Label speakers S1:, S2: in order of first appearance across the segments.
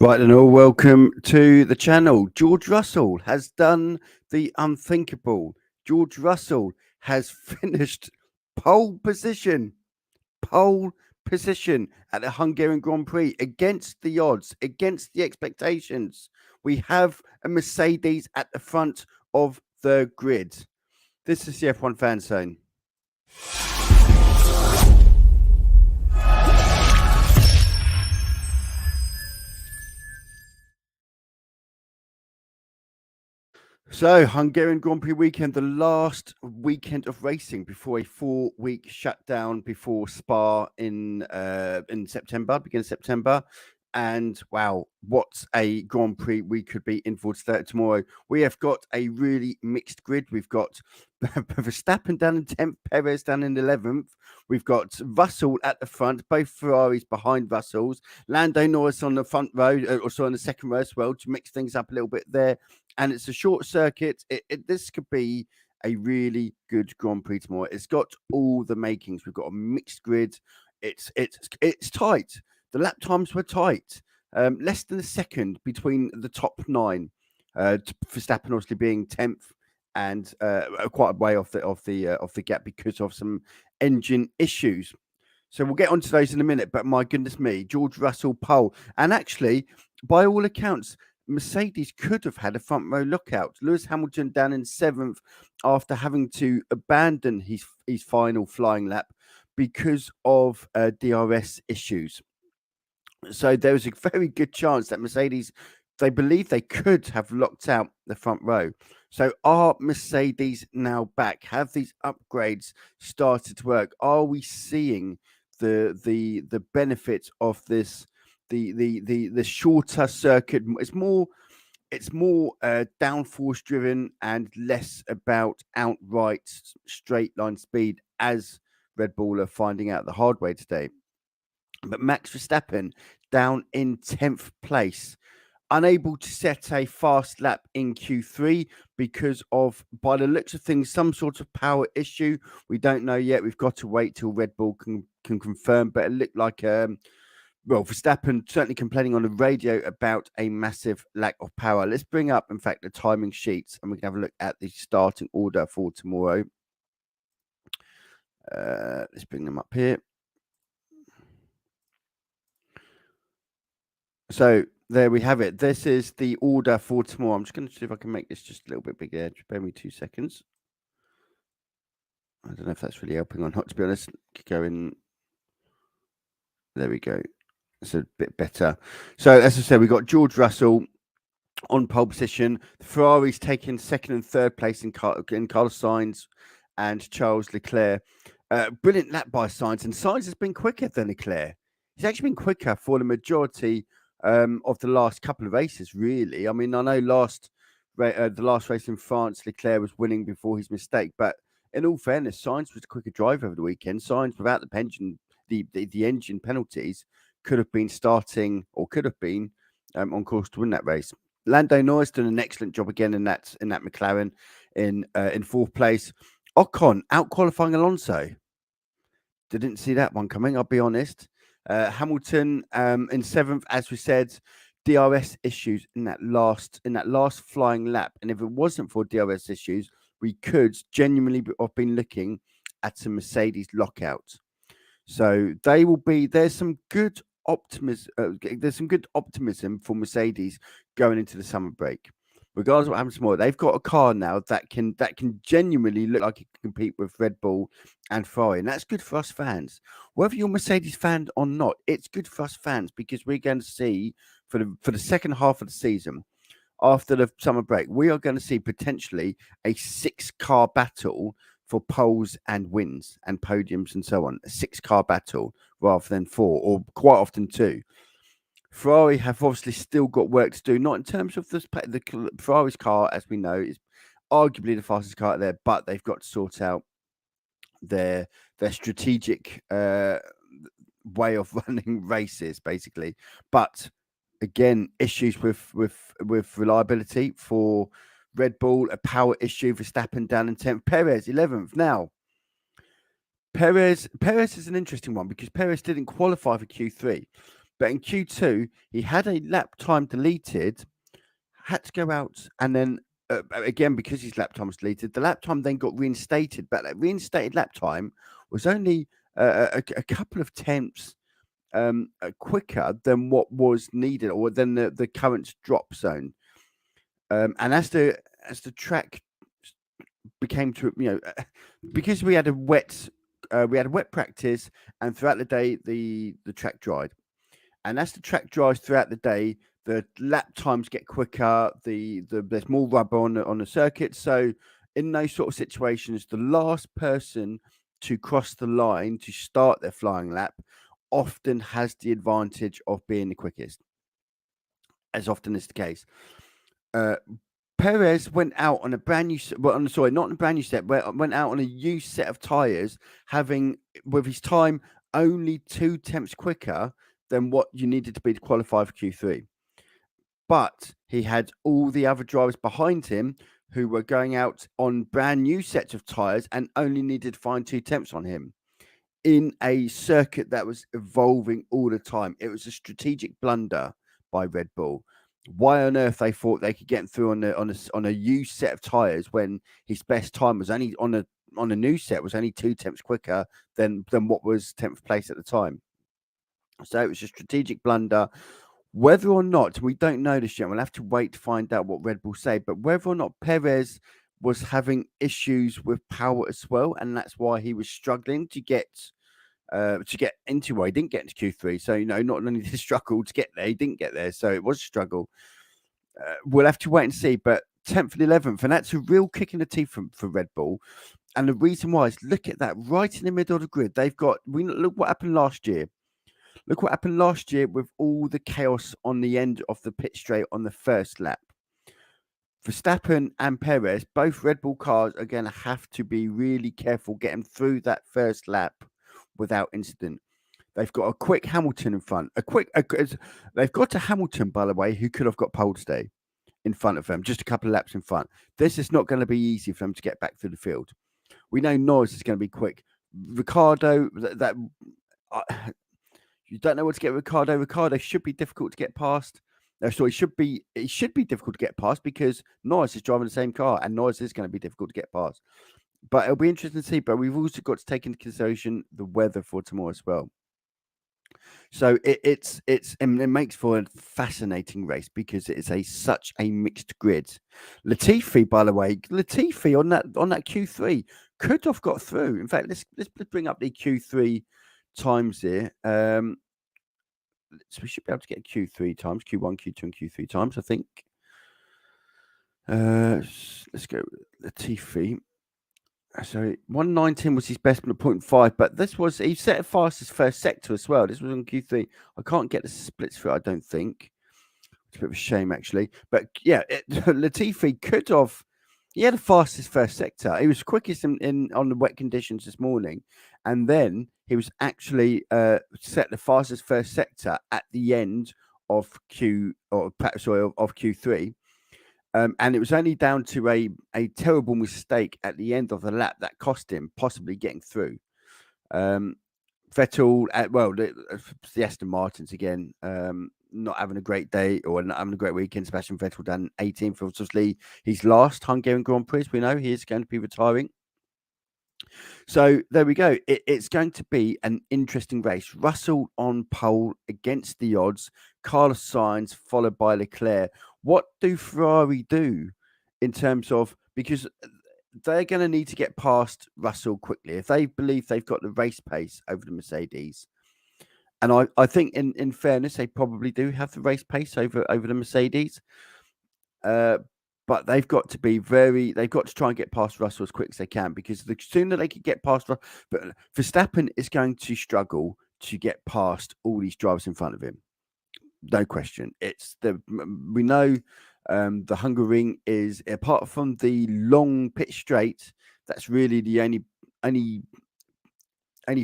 S1: Right, and all welcome to the channel. George Russell has done the unthinkable. George Russell has finished pole position, pole position at the Hungarian Grand Prix against the odds, against the expectations. We have a Mercedes at the front of the grid. This is the F1 Fan Zone. So, Hungarian Grand Prix weekend, the last weekend of racing before a 4-week shutdown before Spa in September, beginning of September. And wow, what a Grand Prix we could be in for tomorrow. We have got a really mixed grid. We've got Verstappen down in 10th, Perez down in 11th. We've got Russell at the front, both Ferraris behind Russell's. Lando Norris on the front row, also on the second row as well, to mix things up a little bit there. And it's a short circuit. This could be a really good Grand Prix tomorrow. It's got all the makings. We've got a mixed grid. It's tight. The lap times were tight. Less than a second between the top 9. Verstappen obviously being 10th and quite a way off the gap because of some engine issues. So we'll get onto those in a minute. But my goodness me, George Russell pole, and actually, by all accounts, Mercedes could have had a front row lookout. Lewis Hamilton down in 7th after having to abandon his final flying lap because of DRS issues. So there was a very good chance that Mercedes, they believe they could have locked out the front row. So are Mercedes now back? Have these upgrades started to work? Are we seeing the benefits of this? The shorter circuit. It's more downforce driven and less about outright straight line speed, as Red Bull are finding out the hard way today. But Max Verstappen down in 10th place, unable to set a fast lap in Q3 because of, by the looks of things, some sort of power issue. We don't know yet. We've got to wait till Red Bull can confirm. But it looked like Verstappen certainly complaining on the radio about a massive lack of power. Let's bring up, in fact, the timing sheets, and we can have a look at the starting order for tomorrow. Let's bring them up here. So there we have it. This is the order for tomorrow. I'm just going to see if I can make this just a little bit bigger. Just bear me 2 seconds. I don't know if that's really helping or not, to be honest. Go in. There we go. It's a bit better. So, as I said, we've got George Russell on pole position. The Ferrari's taking second and third place in Carlos Sainz and Charles Leclerc. Brilliant lap by Sainz, and Sainz has been quicker than Leclerc. He's actually been quicker for the majority of the last couple of races, really. I mean, I know the last race in France, Leclerc was winning before his mistake, but in all fairness, Sainz was a quicker driver over the weekend. Sainz, without the engine penalties, could have been starting or could have been on course to win that race. Lando Norris done an excellent job again in that McLaren in 4th place. Ocon out qualifying Alonso. Didn't see that one coming, I'll be honest. Hamilton in 7th, as we said, DRS issues in that last flying lap. And if it wasn't for DRS issues, we could genuinely have been looking at some Mercedes lockouts. So they will be. There's some good optimism. There's some good optimism for Mercedes going into the summer break. Regardless of what happens tomorrow, they've got a car now that can genuinely look like it can compete with Red Bull and Ferrari, and that's good for us fans. Whether you're a Mercedes fan or not, it's good for us fans because we're going to see for the second half of the season, after the summer break, we are going to see potentially a 6-car battle for poles and wins and podiums and so on. A 6-car battle rather than 4, or quite often 2. Ferrari have obviously still got work to do, not in terms of the Ferrari's car, as we know, is arguably the fastest car out there, but they've got to sort out their strategic way of running races, basically. But again, issues with reliability for Red Bull, a power issue. Verstappen down in 10th, Perez 11th. Now, Perez is an interesting one because Perez didn't qualify for Q3. But in Q2, he had a lap time deleted, had to go out, and then again, because his lap time was deleted, the lap time then got reinstated. But that reinstated lap time was only a couple of tenths quicker than what was needed, or than the current drop zone. And as the track became to, because we had a wet practice, and throughout the day the track dried, and as the track dries throughout the day, the lap times get quicker. There's more rubber on the circuit, so in those sort of situations, the last person to cross the line to start their flying lap often has the advantage of being the quickest, as often is the case. Perez went out on a brand new, not on a brand new set, went out on a used set of tyres, having, with his time, only 2 tenths quicker than what you needed to be to qualify for Q3. But he had all the other drivers behind him who were going out on brand new sets of tyres and only needed to find 2 tenths on him in a circuit that was evolving all the time. It was a strategic blunder by Red Bull. Why on earth they thought they could get him through on a used set of tyres when his best time was only on a new set was only 2 tenths quicker than what was 10th place at the time. So it was a strategic blunder. Whether or not, we don't know this yet, we'll have to wait to find out what Red Bull say, but whether or not Perez was having issues with power as well, and that's why he was struggling to get into where he didn't get into Q3. So, not only did he struggle to get there, he didn't get there. So it was a struggle. We'll have to wait and see. But 10th and 11th, and that's a real kick in the teeth for Red Bull. And the reason why is, look at that, right in the middle of the grid. Look what happened last year. Look what happened last year with all the chaos on the end of the pit straight on the first lap. Verstappen and Perez, both Red Bull cars, are going to have to be really careful getting through that first lap without incident. They've got a quick Hamilton in front. They've got a Hamilton, by the way, who could have got pole today in front of them, just a couple of laps in front. This is not going to be easy for them to get back through the field. We know Norris is going to be quick. Ricardo, you don't know what to get Ricardo. Ricardo should be difficult to get past. No, sorry, it should be difficult to get past because Norris is driving the same car, and Norris is going to be difficult to get past. But it'll be interesting to see. But we've also got to take into consideration the weather for tomorrow as well. So it makes for a fascinating race because it is such a mixed grid. Latifi, by the way, on that Q3 could have got through. In fact, let's bring up the Q3 times here. So we should be able to get Q3 times, Q1, Q2, and Q3 times, I think. Let's go Latifi. So 119 was his best 0.5, but he set it fastest first sector as well. This was on Q3. I can't get the splits through, I don't think. It's a bit of a shame, actually. But yeah, Latifi could have. He had the fastest first sector. He was quickest on the wet conditions this morning, and then he was actually set the fastest first sector at the end of Q3. And it was only down to a terrible mistake at the end of the lap that cost him possibly getting through. Vettel, the Aston Martins again, not having a great day or not having a great weekend. Sebastian Vettel done 18th. Obviously, his last Hungarian Grand Prix, we know he is going to be retiring. So there we go. It's going to be an interesting race. Russell on pole against the odds. Carlos Sainz followed by Leclerc. What do Ferrari do in terms of, because they're going to need to get past Russell quickly if they believe they've got the race pace over the Mercedes. And I think in fairness, they probably do have the race pace over the Mercedes. But they've got to try and get past Russell as quick as they can, because the sooner they can get past Russell, but Verstappen is going to struggle to get past all these drivers in front of him. No question. We know the Hungarian is, apart from the long pit straight, that's really the only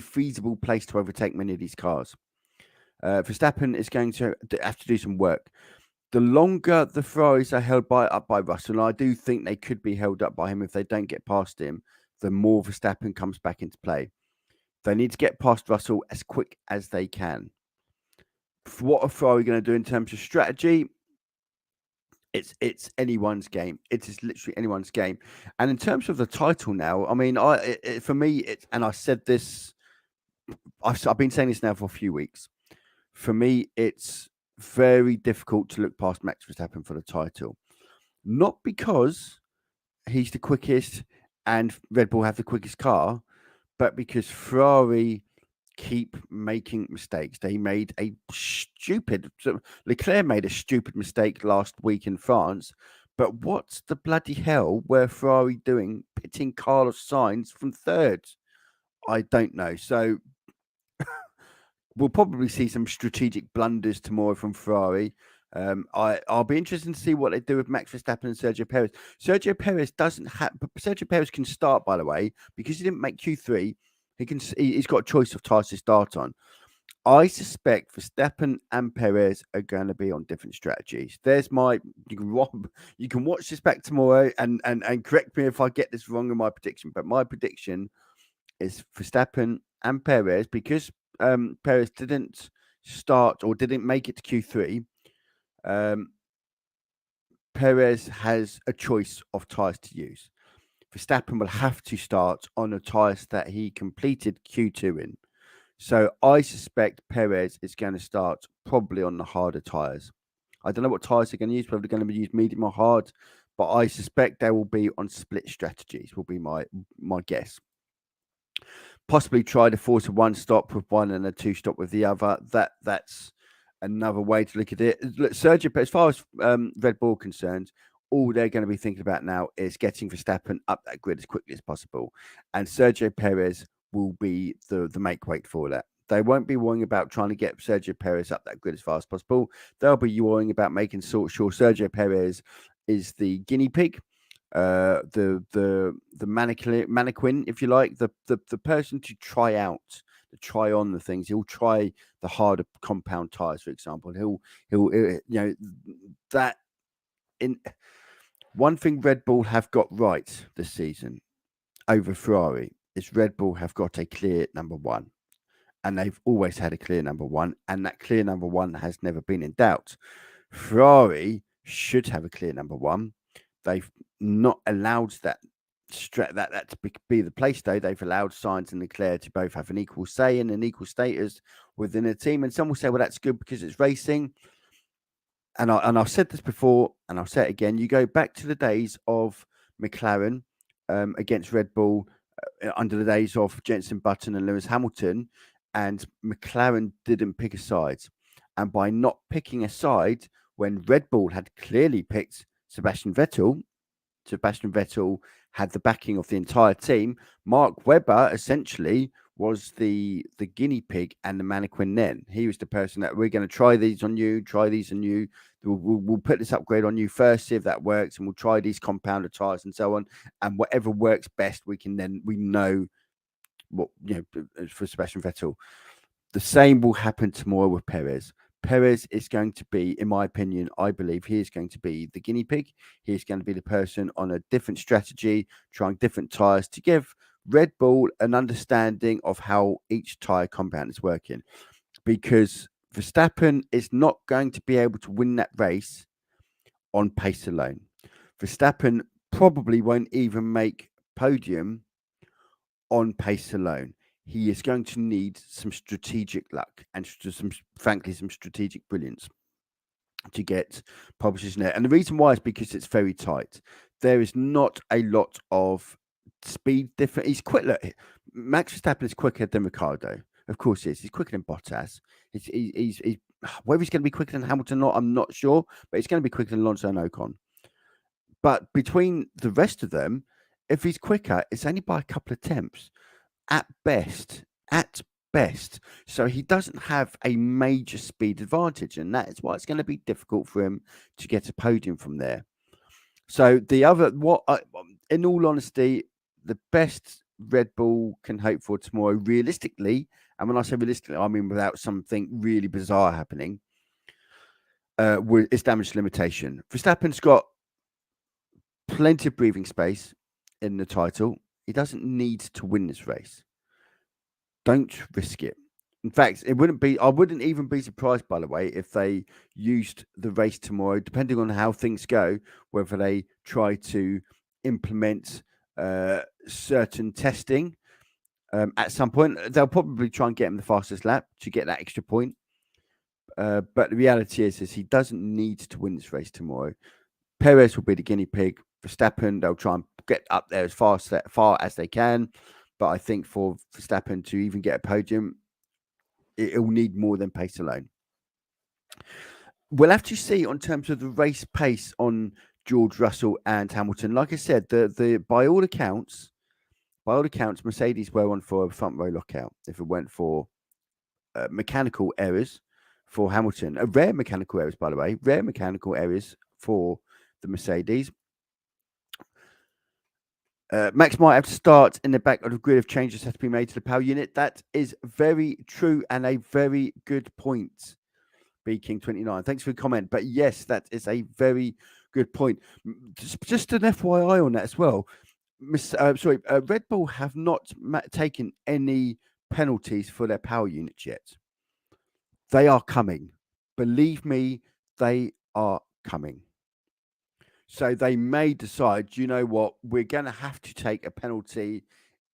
S1: feasible place to overtake many of these cars. Verstappen is going to have to do some work. The longer the Ferraris are held up by Russell, and I do think they could be held up by him if they don't get past him, the more Verstappen comes back into play. They need to get past Russell as quick as they can. what are Ferrari going to do in terms of strategy? It's anyone's game. It is literally anyone's game. And in terms of the title now, I mean, for me, and I said this, I've been saying this now for a few weeks. For me, it's very difficult to look past Max Verstappen for the title, not because he's the quickest and Red Bull have the quickest car, but because Ferrari keep making mistakes. They made a stupid. Leclerc made a stupid mistake last week in France. But what's the bloody hell were Ferrari doing, pitting Carlos Sainz from third? I don't know. So we'll probably see some strategic blunders tomorrow from Ferrari. I'll be interested to see what they do with Max Verstappen and Sergio Perez. Sergio Perez doesn't have. Sergio Perez can start, by the way, because he didn't make Q3. He's got a choice of tyres to start on. I suspect Verstappen and Perez are going to be on different strategies. There's my. You can watch this back tomorrow and correct me if I get this wrong in my prediction. But my prediction is Verstappen and Perez, because Perez didn't start or didn't make it to Q3. Perez has a choice of tyres to use. Verstappen will have to start on the tyres that he completed Q2 in. So I suspect Perez is going to start probably on the harder tyres. I don't know what tyres they're going to use, whether they're going to use medium or hard, but I suspect they will be on split strategies, will be my guess. Possibly try to force a one stop with one and a two stop with the other. That's another way to look at it. Look, Sergio, as far as Red Bull concerned, all they're going to be thinking about now is getting Verstappen up that grid as quickly as possible, and Sergio Perez will be the make weight for that. They won't be worrying about trying to get Sergio Perez up that grid as fast as possible. They'll be worrying about making sure Sergio Perez is the guinea pig, the mannequin, if you like, the person to try out, to try on the things. He'll try the harder compound tires, for example. He'll that in one thing Red Bull have got right this season over Ferrari is Red Bull have got a clear number one. And they've always had a clear number one, and that clear number one has never been in doubt. Ferrari should have a clear number one. They've not allowed that to be the place, though. They've allowed Sainz and Leclerc to both have an equal say and an equal status within a team. And some will say, well, that's good because it's racing. And I've said this before, and I'll say it again. You go back to the days of McLaren against Red Bull, under the days of Jenson Button and Lewis Hamilton, and McLaren didn't pick a side. And by not picking a side, when Red Bull had clearly picked Sebastian Vettel had the backing of the entire team. Mark Webber essentially was the guinea pig and the mannequin then. He was the person that we're going to try these on you. We'll put this upgrade on you first, see if that works, and we'll try these compounded tires and so on. And whatever works best, we know what, for Sebastian Vettel. The same will happen tomorrow with Perez. Perez is going to be, in my opinion, I believe he is going to be the guinea pig. He is going to be the person on a different strategy, trying different tires to give Red Bull an understanding of how each tire compound is working. Because Verstappen is not going to be able to win that race on pace alone. Verstappen probably won't even make podium on pace alone. He is going to need some strategic luck and some strategic brilliance to get pole position there. And the reason why is because it's very tight. There is not a lot of speed difference. He's quick. Look, Max Verstappen is quicker than Ricciardo. Of course he is. He's quicker than Bottas. He's whether he's going to be quicker than Hamilton or not, I'm not sure, but he's going to be quicker than Alonso and Ocon. But between the rest of them, if he's quicker, it's only by a couple of tenths. At best. So he doesn't have a major speed advantage, and that is why it's going to be difficult for him to get a podium from there. So in all honesty, the best Red Bull can hope for tomorrow, realistically, and when I say realistically, I mean without something really bizarre happening, is damage limitation. Verstappen's got plenty of breathing space in the title. He doesn't need to win this race. Don't risk it. In fact, I wouldn't even be surprised, by the way, if they used the race tomorrow, depending on how things go, whether they try to implement certain testing at some point. They'll probably try and get him the fastest lap to get that extra point. But the reality is he doesn't need to win this race tomorrow. Perez will be the guinea pig. Verstappen, they'll try and get up there as far as they can. But I think for Verstappen to even get a podium, it'll need more than pace alone. We'll have to see on terms of the race pace on George Russell and Hamilton. Like I said, by all accounts, Mercedes were on for a front row lockout. If it went for mechanical errors for Hamilton, rare mechanical errors, by the way, rare mechanical errors for the Mercedes. Max might have to start in the back of the grid if changes have to be made to the power unit. That is very true and a very good point. B King 29. Thanks for the comment. But yes, that is a very good point. Just an FYI on that as well. Red Bull have not taken any penalties for their power units yet. They are coming. Believe me, they are coming. So they may decide, you know what, we're going to have to take a penalty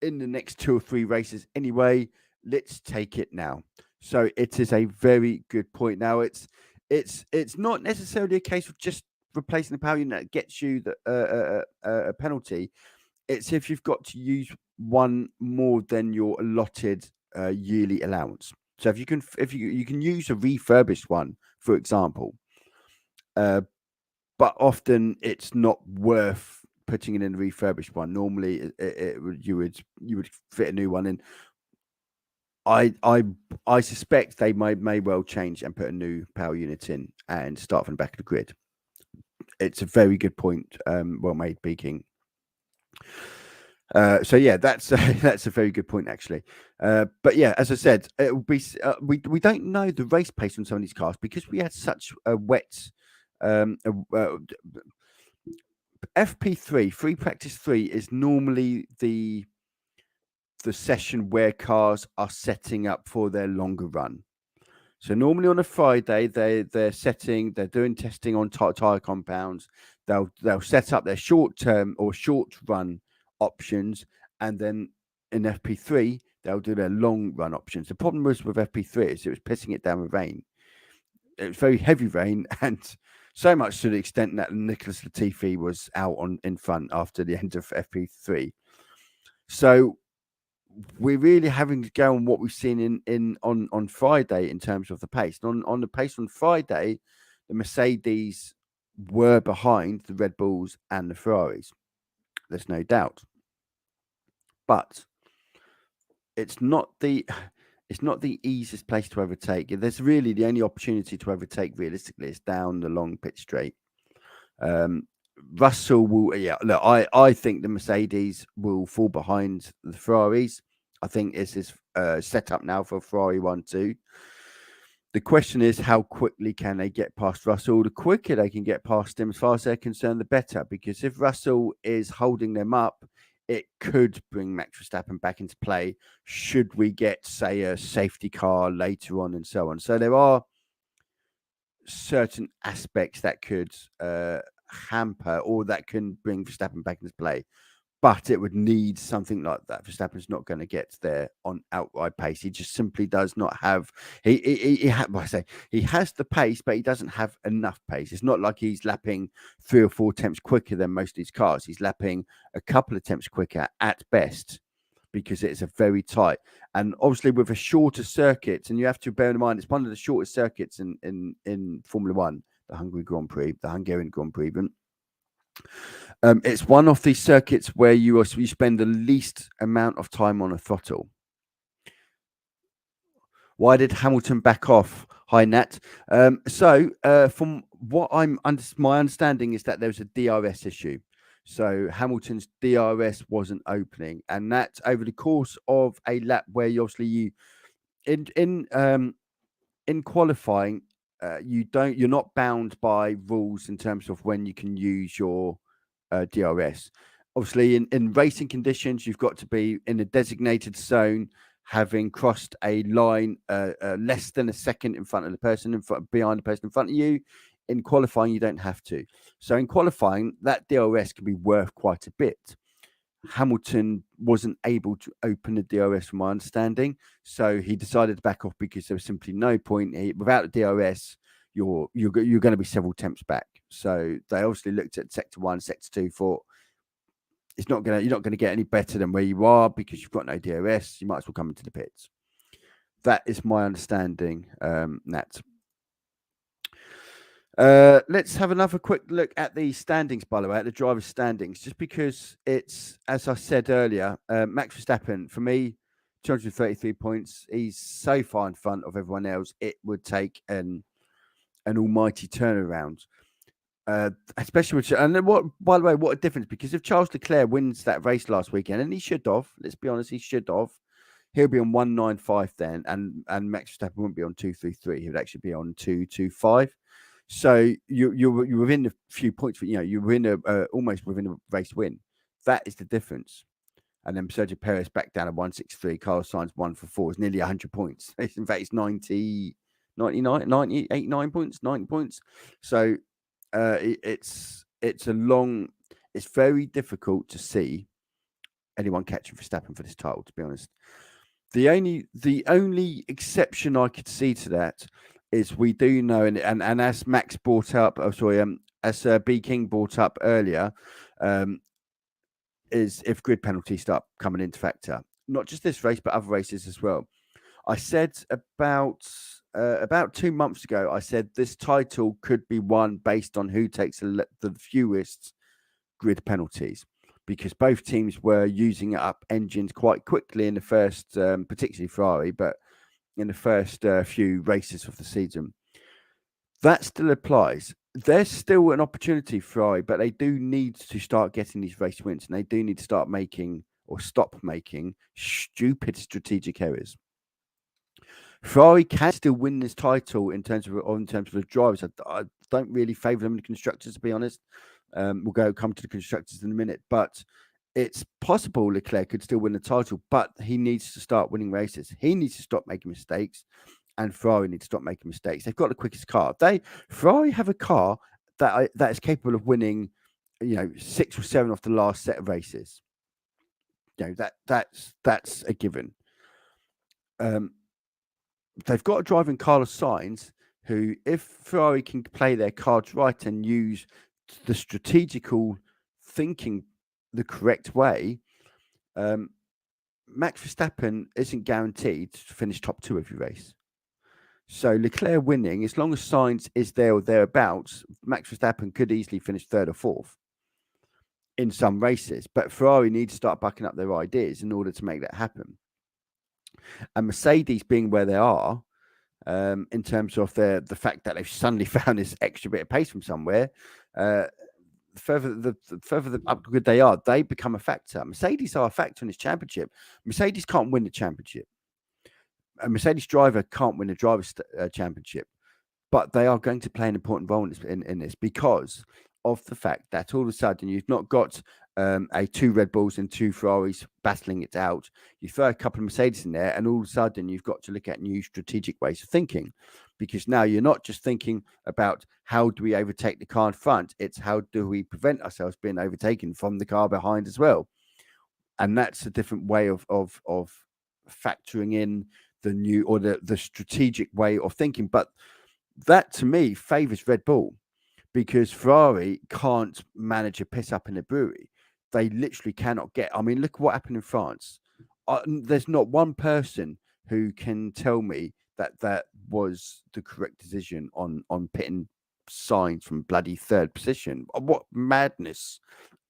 S1: in the next 2 or 3 races anyway. Let's take it now. So it is a very good point. Now it's not necessarily a case of just replacing the power unit that gets you a penalty. It's if you've got to use one more than your allotted yearly allowance. So if you can use a refurbished one, for example, but often it's not worth putting it in a refurbished one. Normally, you would fit a new one in. I suspect they may well change and put a new power unit in and start from the back of the grid. It's a very good point. Well made, B King. So yeah, that's a very good point actually. But yeah, as I said, it will be. We don't know the race pace on some of these cars because we had such a wet. FP3 free practice 3 is normally the session where cars are setting up for their longer run. So normally on a Friday, they're doing testing on tire compounds. They'll set up their short term or short run options, and then in FP3 they'll do their long run options. The problem was with FP3 is it was pissing it down with rain. It was very heavy rain, and so much to the extent that Nicholas Latifi was out in front after the end of FP3. So we're really having to go on what we've seen on Friday in terms of the pace. On the pace on Friday, the Mercedes were behind the Red Bulls and the Ferraris. There's no doubt. But it's not the easiest place to overtake. There's really the only opportunity to overtake realistically is down the long pit straight. Russell will, look, I think the Mercedes will fall behind the Ferraris. I think this is set up now for Ferrari 1-2. The question is, how quickly can they get past Russell? The quicker they can get past him, as far as they're concerned, the better. Because if Russell is holding them up, it could bring Max Verstappen back into play should we get, say, a safety car later on and so on. So there are certain aspects that could hamper or that can bring Verstappen back into play. But it would need something like that. Verstappen's not going to get there on outright pace. He just simply does not have. He has the pace, but he doesn't have enough pace. It's not like he's lapping 3 or 4 attempts quicker than most of these cars. He's lapping a couple of attempts quicker at best because it's a very tight. And obviously, with a shorter circuit, and you have to bear in mind, it's one of the shortest circuits in Formula One, the Hungary Grand Prix, the Hungarian Grand Prix even. It's one of these circuits where you spend the least amount of time on a throttle. Why did Hamilton back off? Hi, Nat. From what my understanding is that there was a DRS issue. So Hamilton's DRS wasn't opening, and that over the course of a lap where you in qualifying, you're not bound by rules in terms of when you can use your DRS. Obviously, in racing conditions, you've got to be in a designated zone having crossed a line less than a second in front of the person behind the person in front of you. In qualifying, you don't have to. So in qualifying, that DRS can be worth quite a bit. Hamilton wasn't able to open the DRS, from my understanding, so he decided to back off because there was simply no point. Without the DRS, you're going to be several tenths back. So they obviously looked at sector 1, sector 2, thought you're not going to get any better than where you are because you've got no DRS. You might as well come into the pits. That is my understanding, Nat. Let's have another quick look at the standings, by the way, at the drivers' standings, just because it's, as I said earlier, Max Verstappen, for me, 233 points. He's so far in front of everyone else. It would take an almighty turnaround. Especially with, and then by the way, what a difference, because if Charles Leclerc wins that race last weekend, and he should have, let's be honest, he should have, he'll be on 195 then, and Max Verstappen wouldn't be on 233. He would actually be on 225. So you're within a few points, you're within almost within a race win. That is the difference. And then Sergio Perez back down at 163. Carlos Sainz 1 for 4 is nearly 100 points. In fact, it's 90 points, 90 points. So it's very difficult to see anyone catching Verstappen for this title, to be honest. The only exception I could see to that is we do know, and as Max brought up, as B King brought up earlier, is if grid penalties start coming into factor, not just this race but other races as well. I said about 2 months ago, I said this title could be won based on who takes the fewest grid penalties, because both teams were using up engines quite quickly in the first, particularly Ferrari, but in the first few races of the season. That still applies. There's still an opportunity for Ferrari, but they do need to start getting these race wins, and they do need to start making or stop making stupid strategic errors. Ferrari can still win this title in terms of the drivers. I don't really favour them in the constructors, to be honest. We'll come to the constructors in a minute, but it's possible Leclerc could still win the title, but he needs to start winning races. He needs to stop making mistakes, and Ferrari needs to stop making mistakes. They've got the quickest car. Ferrari have a car that is capable of winning, 6 or 7 off the last set of races. That's a given. They've got a driver in Carlos Sainz, who, if Ferrari can play their cards right and use the strategical thinking the correct way, Max Verstappen isn't guaranteed to finish top 2 every race. So Leclerc winning, as long as Sainz is there or thereabouts, Max Verstappen could easily finish 3rd or 4th in some races. But Ferrari need to start backing up their ideas in order to make that happen. And Mercedes being where they are, in terms of the fact that they've suddenly found this extra bit of pace from somewhere, the further upgrade they are, they become a factor. Mercedes are a factor in this championship. Mercedes can't win the championship. A Mercedes driver can't win the drivers' championship, but they are going to play an important role in this because of the fact that all of a sudden you've not got 2 Red Bulls and 2 Ferraris battling it out. You throw a couple of Mercedes in there, and all of a sudden you've got to look at new strategic ways of thinking, because now you're not just thinking about how do we overtake the car in front, it's how do we prevent ourselves being overtaken from the car behind as well. And that's a different way of factoring in the new or the strategic way of thinking. But that to me favors Red Bull, because Ferrari can't manage a piss up in a brewery. They literally cannot get. I mean, look what happened in France. There's not one person who can tell me that was the correct decision on pitting Sainz from bloody 3rd position. What madness!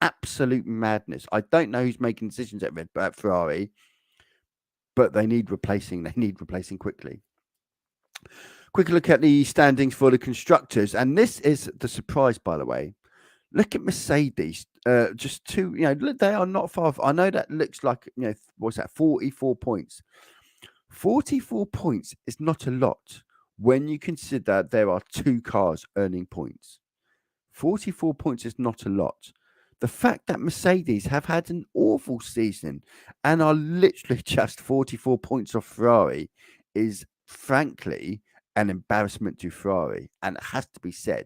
S1: Absolute madness. I don't know who's making decisions at Ferrari, but they need replacing. They need replacing quickly. Quick look at the standings for the constructors, and this is the surprise, by the way. Look at Mercedes, just 2. They are not far. I know that looks like what's that? 44 points. 44 points is not a lot when you consider there are 2 cars earning points. 44 points is not a lot. the fact that Mercedes have had an awful season and are literally just 44 points off Ferrari is frankly an embarrassment to Ferrari, and it has to be said.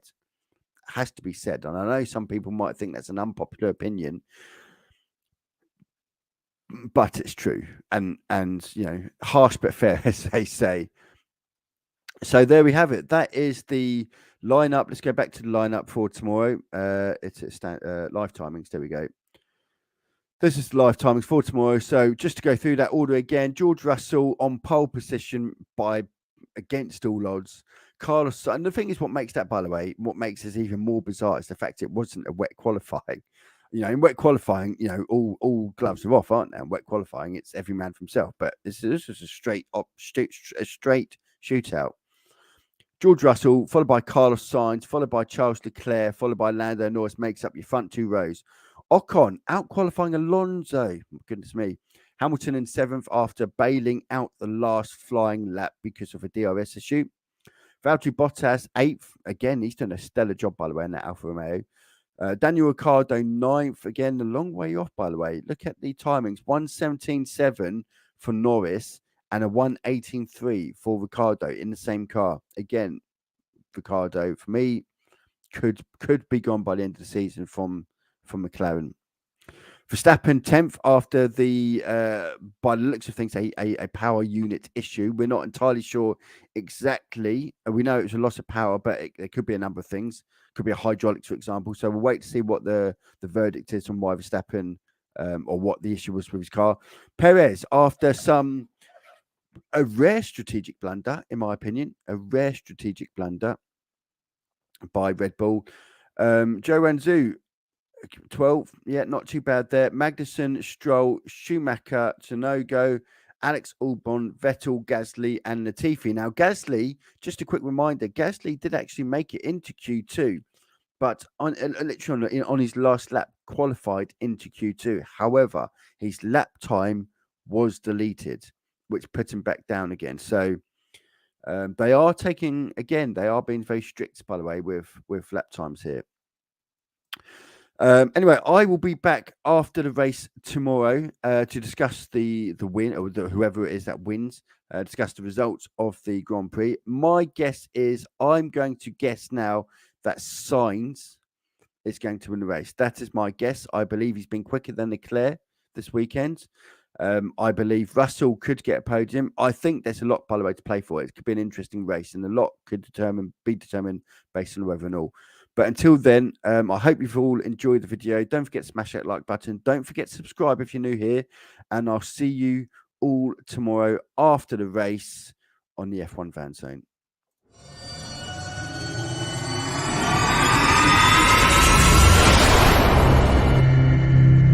S1: Has to be said. And I know some people might think that's an unpopular opinion, but it's true. And harsh but fair, as they say. So there we have it. That is the lineup. Let's go back to the lineup for tomorrow. It's live timings. There we go. This is the live timings for tomorrow. So just to go through that order again, George Russell on pole position by against all odds. Carlos, and the thing is, what makes that, by the way, what makes this even more bizarre is the fact it wasn't a wet qualifying. In wet qualifying, all gloves are off, aren't they? In wet qualifying, it's every man for himself. But this is a straight shootout. George Russell, followed by Carlos Sainz, followed by Charles Leclerc, followed by Lando Norris, makes up your front two rows. Ocon out-qualifying Alonso. Goodness me. Hamilton in 7th after bailing out the last flying lap because of a DRS issue. Valtteri Bottas 8th. Again, he's done a stellar job, by the way, in that Alfa Romeo. Daniel Ricciardo 9th. Again, a long way off, by the way. Look at the timings. 1:17.7 for Norris and a 1:18.3 for Ricciardo in the same car. Again, Ricciardo, for me, could be gone by the end of the season from McLaren. Verstappen 10th after the, by the looks of things, a power unit issue. We're not entirely sure exactly. We know it was a loss of power, but it could be a number of things. Could be a hydraulics, for example. So we'll wait to see what the verdict is on why Verstappen, or what the issue was with his car. Perez, after a rare strategic blunder, in my opinion, a rare strategic blunder by Red Bull. Joe Ranzu, 12th, yeah, not too bad there. Magnussen, Stroll, Schumacher, Tsunoda, Alex Albon, Vettel, Gasly, and Latifi. Now, Gasly, just a quick reminder, Gasly did actually make it into Q2, but literally on his last lap, qualified into Q2. However, his lap time was deleted, which put him back down again. So they are being very strict, by the way, with lap times here. Anyway, I will be back after the race tomorrow to discuss the win, or whoever it is that wins, discuss the results of the Grand Prix. My guess is I'm going to guess now that Sainz is going to win the race. That is my guess. I believe he's been quicker than Leclerc this weekend. I believe Russell could get a podium. I think there's a lot, by the way, to play for. It could be an interesting race, and a lot could be determined based on the weather and all. But until then, I hope you've all enjoyed the video. Don't forget to smash that like button. Don't forget to subscribe if you're new here. And I'll see you all tomorrow after the race on the F1 Fan Zone.